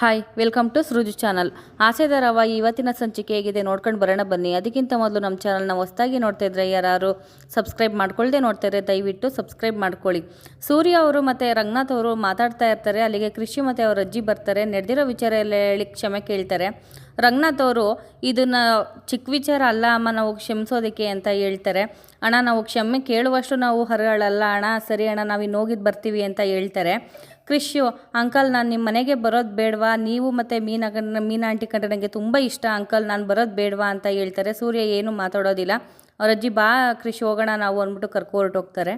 Hi welcome to Sruju channel. ಆಸೆದಾರವ ಇವತ್ತಿನ ಸಂಚಿಕೆ ಹೇಗಿದೆ ನೋಡ್ಕೊಂಡು ಬರೋಣ ಬನ್ನಿ. ಅದಕ್ಕಿಂತ ಮೊದಲು ನಮ್ಮ ಚಾನಲ್ನ ಹೊಸದಾಗಿ ನೋಡ್ತಾ ಇದ್ರೆ ಯಾರು ಸಬ್ಸ್ಕ್ರೈಬ್ ಮಾಡ್ಕೊಳ್ದೆ ನೋಡ್ತಾರೆ ದಯವಿಟ್ಟು ಸಬ್ಸ್ಕ್ರೈಬ್ ಮಾಡ್ಕೊಳ್ಳಿ. ಸೂರ್ಯ ಅವರು ಮತ್ತು ರಂಗನಾಥ್ ಅವರು ಮಾತಾಡ್ತಾ ಇರ್ತಾರೆ. ಅಲ್ಲಿಗೆ ಕೃಷಿ ಮತ್ತು ಅವ್ರ ಅಜ್ಜಿ ಬರ್ತಾರೆ. ನಡೆದಿರೋ ವಿಚಾರ ಎಲ್ಲ ಹೇಳಿ ಕ್ಷಮೆ ಕೇಳ್ತಾರೆ. ರಂಗನಾಥ್ ಅವರು ಇದನ್ನು ಚಿಕ್ಕ ವಿಚಾರ ಅಲ್ಲ ಅಮ್ಮ, ನಾವು ಕ್ಷಮಿಸೋದಕ್ಕೆ ಅಂತ ಹೇಳ್ತಾರೆ. ಅಣ್ಣ ನಾವು ಕ್ಷಮೆ ಕೇಳುವಷ್ಟು ನಾವು ಹರಗಳಲ್ಲ ಅಣ್ಣ, ಸರಿ ಅಣ್ಣ ನಾವು ಇನ್ನು ಹೋಗಿದ್ದು ಬರ್ತೀವಿ ಅಂತ ಹೇಳ್ತಾರೆ. ಕೃಷಿಯು ಅಂಕಲ್ ನಾನು ನಿಮ್ಮ ಮನೆಗೆ ಬರೋದು ಬೇಡವಾ, ನೀವು ಮತ್ತು ಮೀನಾ ಆಂಟಿ ಕಂಡ್ರೆ ನನಗೆ ತುಂಬ ಇಷ್ಟ ಅಂಕಲ್, ನಾನು ಬರೋದು ಬೇಡವಾ ಅಂತ ಹೇಳ್ತಾರೆ. ಸೂರ್ಯ ಏನು ಮಾತಾಡೋದಿಲ್ಲ. ಅವ್ರ ಅಜ್ಜಿ ಬಾ ಕೃಷಿ ಹೋಗೋಣ ನಾವು ಅಂದ್ಬಿಟ್ಟು ಹೊರಟೋಗ್ತಾರೆ.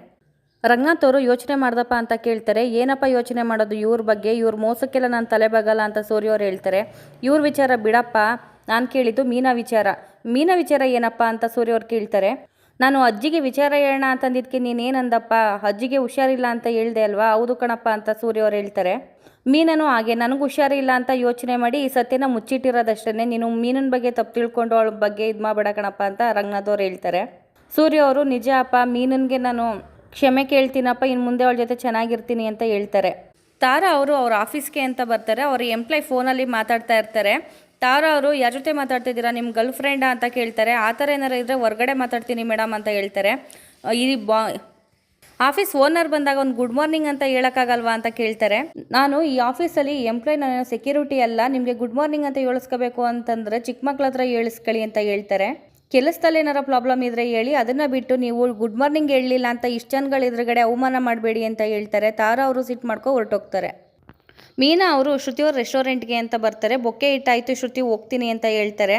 ರಂಗನಾಥ್ ಅವರು ಯೋಚನೆ ಮಾಡ್ದಪ್ಪ ಅಂತ ಕೇಳ್ತಾರೆ. ಏನಪ್ಪ ಯೋಚನೆ ಮಾಡೋದು ಇವ್ರ ಬಗ್ಗೆ, ಇವ್ರ ಮೋಸಕ್ಕೆಲ್ಲ ನಾನು ತಲೆಬಾಗಲ್ಲ ಅಂತ ಸೂರ್ಯ ಅವ್ರು ಹೇಳ್ತಾರೆ. ಇವ್ರ ವಿಚಾರ ಬಿಡಪ್ಪ, ನಾನು ಕೇಳಿದ್ದು ಮೀನಾ ವಿಚಾರ ಏನಪ್ಪ ಅಂತ ಸೂರ್ಯ ಅವ್ರು ಕೇಳ್ತಾರೆ. ನಾನು ಅಜ್ಜಿಗೆ ವಿಚಾರ ಹೇಳೋಣ ಅಂತಂದಿದ್ದಕ್ಕೆ ನೀನೇನಂದಪ್ಪ, ಅಜ್ಜಿಗೆ ಹುಷಾರಿಲ್ಲ ಅಂತ ಹೇಳ್ದೆ ಅಲ್ವಾ? ಹೌದು ಕಣಪ್ಪ ಅಂತ ಸೂರ್ಯ ಅವ್ರು ಹೇಳ್ತಾರೆ. ಮೀನನು ಹಾಗೆ ನನಗೆ ಹುಷಾರಿಲ್ಲ ಅಂತ ಯೋಚನೆ ಮಾಡಿ ಈ ಸತ್ಯನ ಮುಚ್ಚಿಟ್ಟಿರೋದಷ್ಟೇ, ನೀನು ಮೀನಿನ ಬಗ್ಗೆ ತಪ್ಪು ತಿಳ್ಕೊಂಡು ಅವಳ ಬಗ್ಗೆ ಇದು ಮಾಡಬೇಡ ಕಣಪ್ಪ ಅಂತ ರಂಗನಾಥ್ ಅವ್ರು ಹೇಳ್ತಾರೆ. ಸೂರ್ಯ ಅವರು ನಿಜ ಅಪ್ಪ, ಮೀನನ್ಗೆ ನಾನು ಕ್ಷಮೆ ಕೇಳ್ತೀನಪ್ಪ, ಇನ್ನು ಮುಂದೆ ಅವಳ ಜೊತೆ ಚೆನ್ನಾಗಿರ್ತೀನಿ ಅಂತ ಹೇಳ್ತಾರೆ. ತಾರಾ ಅವರು ಅವ್ರ ಆಫೀಸ್ಗೆ ಅಂತ ಬರ್ತಾರೆ. ಅವ್ರ ಎಂಪ್ಲಾಯ್ ಫೋನಲ್ಲಿ ಮಾತಾಡ್ತಾ ಇರ್ತಾರೆ. ತಾರಾ ಅವರು ಯಾರ ಜೊತೆ ಮಾತಾಡ್ತಿದ್ದೀರಾ, ನಿಮ್ಮ ಗರ್ಲ್ ಫ್ರೆಂಡಾ ಅಂತ ಕೇಳ್ತಾರೆ. ಆ ಥರ ಏನಾರು ಇದ್ದರೆ ಹೊರಗಡೆ ಮಾತಾಡ್ತೀನಿ ಮೇಡಮ್ ಅಂತ ಹೇಳ್ತಾರೆ. ಈ ಆಫೀಸ್ ಓನರ್ ಬಂದಾಗ ಒಂದು ಗುಡ್ ಮಾರ್ನಿಂಗ್ ಅಂತ ಹೇಳೋಕ್ಕಾಗಲ್ವಾ ಅಂತ ಕೇಳ್ತಾರೆ. ನಾನು ಈ ಆಫೀಸಲ್ಲಿ ಎಂಪ್ಲಾಯ್, ನಾನು ಸೆಕ್ಯೂರಿಟಿ ಅಲ್ಲ, ನಿಮಗೆ ಗುಡ್ ಮಾರ್ನಿಂಗ್ ಅಂತ ಹೇಳಿಸ್ಕೋಬೇಕು ಅಂತಂದರೆ ಚಿಕ್ಕ ಮಕ್ಳ ಹತ್ರ ಹೇಳಿಸ್ಕೊಳ್ಳಿ ಅಂತ ಹೇಳ್ತಾರೆ. ಕೆಲಸದಲ್ಲಿ ಏನಾರ ಪ್ರಾಬ್ಲಮ್ ಇದ್ದರೆ ಹೇಳಿ, ಅದನ್ನು ಬಿಟ್ಟು ನೀವು ಗುಡ್ ಮಾರ್ನಿಂಗ್ ಹೇಳಲಿಲ್ಲ ಅಂತ ಇಷ್ಟು ಜನಗಳ ಎದುರುಗಡೆ ಅವಮಾನ ಮಾಡಬೇಡಿ ಅಂತ ಹೇಳ್ತಾರೆ. ತಾರಾ ಅವರು ಸಿಟ್ಟು ಮಾಡ್ಕೊ ಹೊರಟೋಗ್ತಾರೆ. ಮೀನಾ ಅವರು ಶ್ರುತಿಯವ್ರ ರೆಸ್ಟೋರೆಂಟ್ಗೆ ಅಂತ ಬರ್ತಾರೆ. ಬೊಕ್ಕೆ ಇಟ್ಟಾಯಿತು, ಶ್ರುತಿ ಹೋಗ್ತೀನಿ ಅಂತ ಹೇಳ್ತಾರೆ.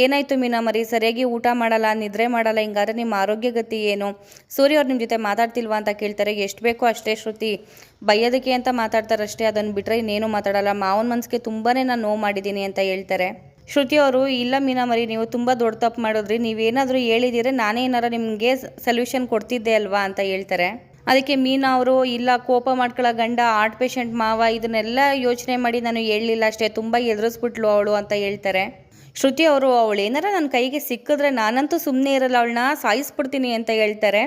ಏನಾಯಿತು ಮೀನಾ ಮರಿ, ಸರಿಯಾಗಿ ಊಟ ಮಾಡಲ್ಲ, ನಿದ್ರೆ ಮಾಡಲ್ಲ, ಹಿಂಗಾದ್ರೆ ನಿಮ್ಮ ಆರೋಗ್ಯ ಗತಿ ಏನು? ಸೂರ್ಯ ಅವ್ರು ನಿಮ್ಮ ಜೊತೆ ಮಾತಾಡ್ತಿಲ್ವಾ ಅಂತ ಕೇಳ್ತಾರೆ. ಎಷ್ಟು ಬೇಕೋ ಅಷ್ಟೇ ಶ್ರುತಿ, ಬೈಯೋದಕ್ಕೆ ಅಂತ ಮಾತಾಡ್ತಾರಷ್ಟೇ, ಅದನ್ನು ಬಿಟ್ಟರೆ ಇನ್ನೇನು ಮಾತಾಡಲ್ಲ. ಮಾವನ ಮನಸ್ಸಿಗೆ ತುಂಬಾ ನಾನು ನೋವು ಮಾಡಿದ್ದೀನಿ ಅಂತ ಹೇಳ್ತಾರೆ. ಶ್ರುತಿ ಅವರು ಇಲ್ಲ ಮೀನಾ ಮರಿ, ನೀವು ತುಂಬ ದೊಡ್ಡ ತಪ್ಪು ಮಾಡಿದ್ರಿ, ನೀವೇನಾದರೂ ಹೇಳಿದ್ದೀರ ನಾನೇ ಏನಾರ ನಿಮಗೆ ಸೊಲ್ಯೂಷನ್ ಕೊಡ್ತಿದ್ದೆ ಅಲ್ವಾ ಅಂತ ಹೇಳ್ತಾರೆ. ಅದಕ್ಕೆ ಮೀನಾ ಅವರು ಇಲ್ಲ, ಕೋಪ ಮಾಡ್ಕೊಳ್ಳೋ ಗಂಡ, ಹಾರ್ಟ್ ಪೇಷಂಟ್ ಮಾವ, ಇದನ್ನೆಲ್ಲ ಯೋಚನೆ ಮಾಡಿ ನಾನು ಹೇಳಲಿಲ್ಲ ಅಷ್ಟೇ, ತುಂಬ ಎದುರಿಸ್ಬಿಟ್ಲು ಅವಳು ಅಂತ ಹೇಳ್ತಾರೆ. ಶ್ರುತಿ ಅವರು ಅವಳು ಏನಾರ ನನ್ನ ಕೈಗೆ ಸಿಕ್ಕಿದ್ರೆ ನಾನಂತೂ ಸುಮ್ಮನೆ ಇರಲ್ಲ, ಅವಳನ್ನ ಸಾಯಿಸ್ಬಿಡ್ತೀನಿ ಅಂತ ಹೇಳ್ತಾರೆ.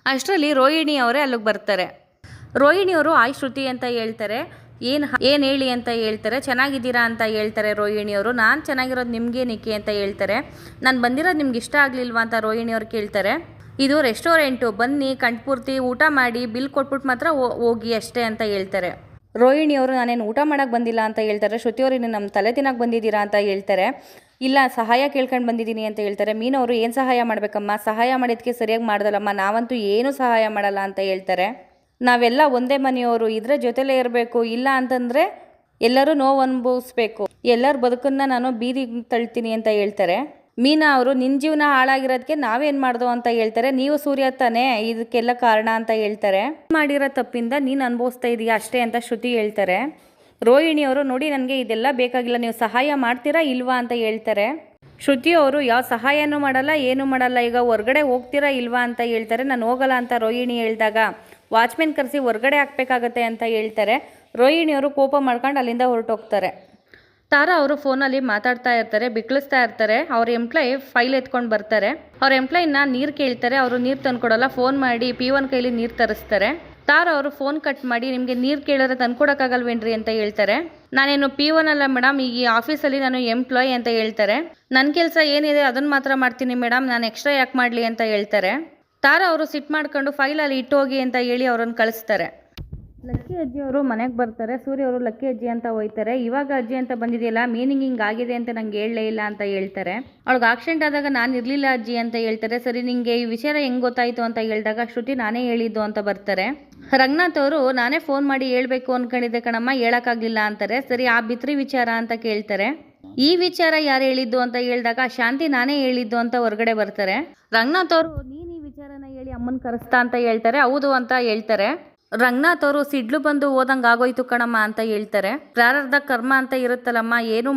ಅಷ್ಟರಲ್ಲಿ ರೋಹಿಣಿ ಅವರೇ ಅಲ್ಲಿಗೆ ಬರ್ತಾರೆ. ರೋಹಿಣಿ ಅವರು ಆಯ್ ಶ್ರುತಿ ಅಂತ ಹೇಳ್ತಾರೆ. ಏನು ಹೇಳಿ ಅಂತ ಹೇಳ್ತಾರೆ. ಚೆನ್ನಾಗಿದ್ದೀರಾ ಅಂತ ಹೇಳ್ತಾರೆ ರೋಹಿಣಿಯವರು. ನಾನು ಚೆನ್ನಾಗಿರೋದು ನಿಮಗೇನಿಕ್ಕೆ ಅಂತ ಹೇಳ್ತಾರೆ. ನಾನು ಬಂದಿರೋದು ನಿಮ್ಗೆ ಇಷ್ಟ ಆಗಲಿಲ್ವಾ ಅಂತ ರೋಹಿಣಿಯವ್ರು ಕೇಳ್ತಾರೆ. ಇದು ರೆಸ್ಟೋರೆಂಟು, ಬನ್ನಿ ಕಂಠಪೂರ್ತಿ ಊಟ ಮಾಡಿ ಬಿಲ್ ಕೊಟ್ಬಿಟ್ಟು ಮಾತ್ರ ಹೋಗಿ ಅಷ್ಟೇ ಅಂತ ಹೇಳ್ತಾರೆ. ರೋಹಿಣಿಯವರು ನಾನೇನು ಊಟ ಮಾಡೋಕ್ಕೆ ಬಂದಿಲ್ಲ ಅಂತ ಹೇಳ್ತಾರೆ. ಶ್ರುತಿಯವರು ಇನ್ನು ನಮ್ಮ ತಲೆ ತಿನ್ನಕ್ಕೆ ಬಂದಿದ್ದೀರಾ ಅಂತ ಹೇಳ್ತಾರೆ. ಇಲ್ಲ ಸಹಾಯ ಕೇಳ್ಕೊಂಡು ಬಂದಿದ್ದೀನಿ ಅಂತ ಹೇಳ್ತಾರೆ. ಮೀನವರು ಏನು ಸಹಾಯ ಮಾಡಬೇಕಮ್ಮ, ಸಹಾಯ ಮಾಡಿದ್ದಕ್ಕೆ ಸರಿಯಾಗಿ ಮಾಡ್ದಲ್ಲಮ್ಮ, ನಾವಂತೂ ಏನೂ ಸಹಾಯ ಮಾಡಲ್ಲ ಅಂತ ಹೇಳ್ತಾರೆ. ನಾವೆಲ್ಲ ಒಂದೇ ಮನೆಯವರು, ಇದರ ಜೊತೆಲೇ ಇರಬೇಕು, ಇಲ್ಲ ಅಂತಂದರೆ ಎಲ್ಲರೂ ನೋವು ಅನುಭವಿಸ್ಬೇಕು, ಎಲ್ಲರ ಬದುಕನ್ನು ನಾನು ಬೀದಿಗೆ ತಳ್ತೀನಿ ಅಂತ ಹೇಳ್ತಾರೆ. ಮೀನಾ ಅವರು ನಿನ್ನ ಜೀವನ ಹಾಳಾಗಿರೋದಕ್ಕೆ ನಾವೇನು ಮಾಡ್ದೋ ಅಂತ ಹೇಳ್ತಾರೆ. ನೀವು ಸೂರ್ಯ ತಾನೇ ಇದಕ್ಕೆಲ್ಲ ಕಾರಣ ಅಂತ ಹೇಳ್ತಾರೆ. ಮಾಡಿರೋ ತಪ್ಪಿಂದ ನೀನು ಅನುಭವಿಸ್ತಾ ಇದೀಯ ಅಷ್ಟೇ ಅಂತ ಶ್ರುತಿ ಹೇಳ್ತಾರೆ. ರೋಹಿಣಿಯವರು ನೋಡಿ ನನಗೆ ಇದೆಲ್ಲ ಬೇಕಾಗಿಲ್ಲ, ನೀವು ಸಹಾಯ ಮಾಡ್ತೀರಾ ಇಲ್ವಾ ಅಂತ ಹೇಳ್ತಾರೆ. ಶ್ರುತಿಯವರು ಯಾವ ಸಹಾಯನೂ ಮಾಡಲ್ಲ, ಏನೂ ಮಾಡಲ್ಲ, ಈಗ ಹೊರಗಡೆ ಹೋಗ್ತೀರಾ ಇಲ್ವಾ ಅಂತ ಹೇಳ್ತಾರೆ. ನಾನು ಹೋಗಲ್ಲ ಅಂತ ರೋಹಿಣಿ ಹೇಳಿದಾಗ ವಾಚ್ಮೆನ್ ಕರೆಸಿ ಹೊರಗಡೆ ಹಾಕಬೇಕಾಗತ್ತೆ ಅಂತ ಹೇಳ್ತಾರೆ. ರೋಹಿಣಿಯವರು ಕೋಪ ಮಾಡ್ಕೊಂಡು ಅಲ್ಲಿಂದ ಹೊರಟೋಗ್ತಾರೆ. ತಾರಾ ಅವರು ಫೋನಲ್ಲಿ ಮಾತಾಡ್ತಾ ಇರ್ತಾರೆ, ಬಿಕ್ಳಿಸ್ತಾ ಇರ್ತಾರೆ. ಅವ್ರ ಎಂಪ್ಲಾಯ್ ಫೈಲ್ ಎತ್ಕೊಂಡು ಬರ್ತಾರೆ. ಅವ್ರ ಎಂಪ್ಲಾಯ್ನ ನೀರು ಕೇಳ್ತಾರೆ. ಅವರು ನೀರು ತಂದ್ಕೊಡಲ್ಲ. ಫೋನ್ ಮಾಡಿ P1 ಕೈಲಿ ನೀರು ತರಿಸ್ತಾರೆ. ತಾರಾ ಅವರು ಫೋನ್ ಕಟ್ ಮಾಡಿ ನಿಮಗೆ ನೀರು ಕೇಳಿದ್ರೆ ತಂದ್ಕೊಡೋಕ್ಕಾಗಲ್ವೇನ್ರಿ ಅಂತ ಹೇಳ್ತಾರೆ. ನಾನೇನು P1 ಅಲ್ಲ ಮೇಡಮ್, ಈ ಆಫೀಸಲ್ಲಿ ನಾನು ಎಂಪ್ಲಾಯ್ ಅಂತ ಹೇಳ್ತಾರೆ. ನನ್ನ ಕೆಲಸ ಏನಿದೆ ಅದನ್ನು ಮಾತ್ರ ಮಾಡ್ತೀನಿ ಮೇಡಮ್, ನಾನು ಎಕ್ಸ್ಟ್ರಾ ಯಾಕೆ ಮಾಡಲಿ ಅಂತ ಹೇಳ್ತಾರೆ. ತಾರಾ ಅವರು ಸಿಟ್ಟು ಮಾಡ್ಕೊಂಡು ಫೈಲಲ್ಲಿ ಇಟ್ಟೋಗಿ ಅಂತ ಹೇಳಿ ಅವ್ರನ್ನ ಕಳಿಸ್ತಾರೆ. ಲಕ್ಕಿ ಅಜ್ಜಿ ಅವರು ಮನೆಗೆ ಬರ್ತಾರೆ. ಸೂರ್ಯ ಅವರು ಲಕ್ಕಿ ಅಜ್ಜಿ ಅಂತ ಹೋಯ್ತಾರೆ. ಇವಾಗ ಅಜ್ಜಿ ಅಂತ ಬಂದಿದೆಯಲ್ಲ, ಮೀನಿಂಗ್ ಹಿಂಗೆ ಆಗಿದೆ ಅಂತ ನಂಗೆ ಹೇಳಲೇ ಇಲ್ಲ ಅಂತ ಹೇಳ್ತಾರೆ. ಅವಳಿಗೆ ಆಕ್ಸಿಡೆಂಟ್ ಆದಾಗ ನಾನು ಇರಲಿಲ್ಲ ಅಜ್ಜಿ ಅಂತ ಹೇಳ್ತಾರೆ. ಸರಿ ನಿಮಗೆ ಈ ವಿಚಾರ ಹೆಂಗೆ ಗೊತ್ತಾಯಿತು ಅಂತ ಹೇಳಿದಾಗ ಶ್ರುತಿ ನಾನೇ ಹೇಳಿದ್ದು ಅಂತ ಬರ್ತಾರೆ. ರಂಗನಾಥ್ ಅವರು ನಾನೇ ಫೋನ್ ಮಾಡಿ ಹೇಳ್ಬೇಕು ಅಂದ್ಕೊಂಡಿದ್ದೆ ಕಣಮ್ಮ, ಹೇಳೋಕ್ಕಾಗಲಿಲ್ಲ ಅಂತಾರೆ. ಸರಿ ಆ ಬಿತ್ರಿ ವಿಚಾರ ಅಂತ ಕೇಳ್ತಾರೆ. ಈ ವಿಚಾರ ಯಾರು ಹೇಳಿದ್ದು ಅಂತ ಹೇಳಿದಾಗ ಶಾಂತಿ ನಾನೇ ಹೇಳಿದ್ದು ಅಂತ ಹೊರಗಡೆ ಬರ್ತಾರೆ. ರಂಗನಾಥ್ ಅವರು ನೀನು ಈ ವಿಚಾರನ ಹೇಳಿ ಅಮ್ಮನ ಕರೆಸ್ತಾ ಅಂತ ಹೇಳ್ತಾರೆ. ಹೌದು ಅಂತ ಹೇಳ್ತಾರೆ. ರಂಗನಾಥ್ ಅವರು ಸಿಡ್ಲು ಬಂದು ಹೋದಂಗೆ ಆಗೋಯ್ತು ಕಣಮ್ಮ ಅಂತ ಹೇಳ್ತಾರೆ. ಪ್ರಾರಬ್ಧ ಕರ್ಮ ಅಂತ ಇರುತ್ತಲ್ಲಮ್ಮ, ಏನೂ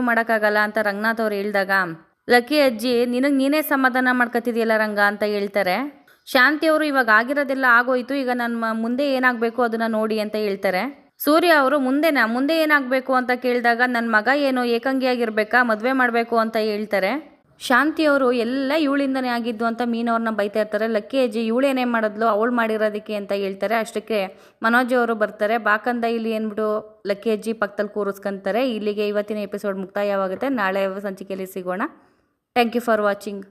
ಮಾಡೋಕ್ಕಾಗಲ್ಲ ಅಂತ ರಂಗನಾಥ್ ಅವ್ರು ಹೇಳಿದಾಗ ಲಕ್ಕಿ ಅಜ್ಜಿ ನಿನಗೆ ನೀನೇ ಸಮಾಧಾನ ಮಾಡ್ಕೊತಿದೆಯಲ್ಲ ರಂಗ ಅಂತ ಹೇಳ್ತಾರೆ. ಶಾಂತಿಯವರು ಇವಾಗ ಆಗಿರೋದೆಲ್ಲ ಆಗೋಯ್ತು, ಈಗ ನನ್ನ ಮುಂದೆ ಏನಾಗಬೇಕು ಅದನ್ನು ನೋಡಿ ಅಂತ ಹೇಳ್ತಾರೆ. ಸೂರ್ಯ ಅವರು ಮುಂದೆ ಏನಾಗಬೇಕು ಅಂತ ಕೇಳಿದಾಗ ನನ್ನ ಮಗ ಏನು ಏಕಾಂಗಿಯಾಗಿರ್ಬೇಕಾ, ಮದುವೆ ಮಾಡಬೇಕು ಅಂತ ಹೇಳ್ತಾರೆ. ಶಾಂತಿಯವರು ಎಲ್ಲ ಇವಳಿಂದನೇ ಆಗಿದ್ದು ಅಂತ ಮೀನವ್ರನ್ನ ಬೈತಾ ಇರ್ತಾರೆ. ಲಕ್ಕಿ ಅಜ್ಜಿ ಇವಳೇನೇ ಮಾಡಿದ್ಲು ಅವಳು ಮಾಡಿರೋದಕ್ಕೆ ಅಂತ ಹೇಳ್ತಾರೆ. ಅಷ್ಟಕ್ಕೆ ಮನೋಜ್ ಅವರು ಬರ್ತಾರೆ. ಬಾಕಂದ ಇಲ್ಲಿ ಏನ್ಬಿಟ್ಟು ಲಕ್ಕಿ ಅಜ್ಜಿ ಪಕ್ಕದಲ್ಲಿ ಕೂರಿಸ್ಕೊಂತಾರೆ. ಇಲ್ಲಿಗೆ ಇವತ್ತಿನ ಎಪಿಸೋಡ್ ಮುಕ್ತಾಯವಾಗುತ್ತೆ. ನಾಳೆ ಸಂಚಿಕೆಯಲ್ಲಿ ಸಿಗೋಣ. Thank you for watching.